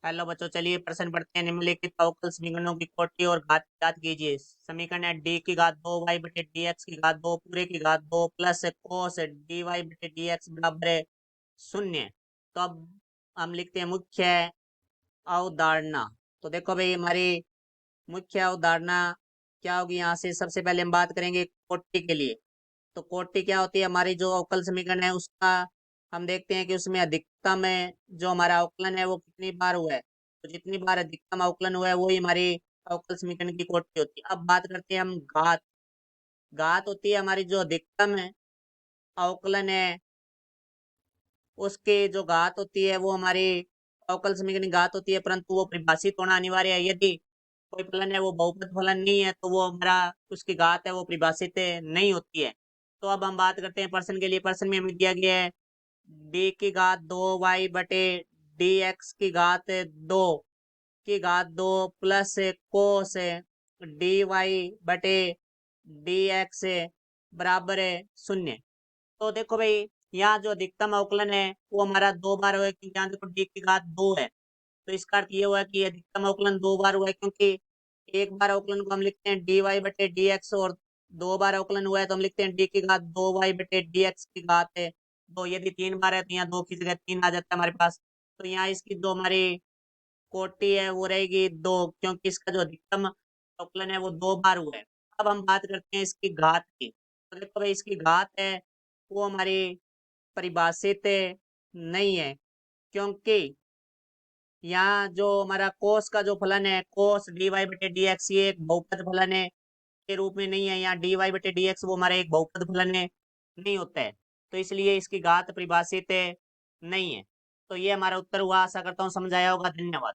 Hello बच्चों, चलिए प्रश्न पढ़ते हैं। निम्नलिखित अवकल समीकरणों की कोटि और घात ज्ञात कीजिए। समीकरण है डी की घात 2 y बटे डी एक्स की घात 2 पूरे की घात 2 प्लस कोस डी वाई बटे डी एक्स बराबर है 0। तो अब हम लिखते हैं मुख्य अवधारणा। तो देखो भाई, हमारी मुख्य अवधारणा क्या होगी। यहाँ से सबसे पहले हम बात करेंगे कोटि के लिए। तो कोटि क्या होती है? हमारी जो अवकल समीकरण है उसका हम देखते हैं कि उसमें अधिकतम है जो हमारा अवकलन है वो कितनी बार हुआ है। तो जितनी बार अधिकतम अवकलन हुआ है वही हमारी अवकल समीकरण की कोटि होती है। अब बात करते हैं हम घात। घात होती है हमारी जो अधिकतम है अवकलन है उसके जो घात होती है वो हमारी अवकल समीकरण की घात होती है, परंतु वो परिभाषित होना अनिवार्य है। यदि कोई फलन है वो बहुपद फलन नहीं है तो वो हमारा उसकी घात है वो परिभाषित नहीं होती है। तो अब हम बात करते हैं प्रश्न के लिए। प्रश्न में हमें दिया गया है डी की घात 2 y बटे डी एक्स की घात 2 की घात 2 प्लस कोस डी वाई बटे डी एक्स बराबर है 0। तो देखो भाई, यहाँ जो अधिकतम अवकलन है वो हमारा 2 बार हुआ है, क्योंकि यहाँ देखो डी की घात 2 है। तो इसका अर्थ ये हुआ कि अधिकतम अवकलन 2 बार हुआ है, क्योंकि एक बार अवकलन को हम लिखते हैं डी वाई बटे डी एक्स, और 2 बार अवकलन हुआ है तो हम लिखते हैं डी की घात 2 y बटे डी एक्स की घात है 2। यदि 3 बार है तो यहाँ 2 की जगह 3 आ जाता है हमारे पास। तो यहाँ इसकी जो हमारी कोटि है वो रहेगी 2, क्योंकि इसका जो अधिकतम अवकलन है वो 2 बार हुआ है। अब हम बात करते हैं इसकी घात की। तो देखो भाई, इसकी घात है वो हमारी परिभाषित नहीं है, क्योंकि यहाँ जो हमारा कोस का जो फलन है कोस डी वाई बटे डी एक्स ये एक बहुपद फलन है के रूप में नहीं है। यहाँ डी वाई बटे डी एक्स वो हमारा एक बहुपद फलन है नहीं होता है, तो इसलिए इसकी घात परिभाषित नहीं है। तो ये हमारा उत्तर हुआ। आशा करता हूँ समझ आया होगा। धन्यवाद।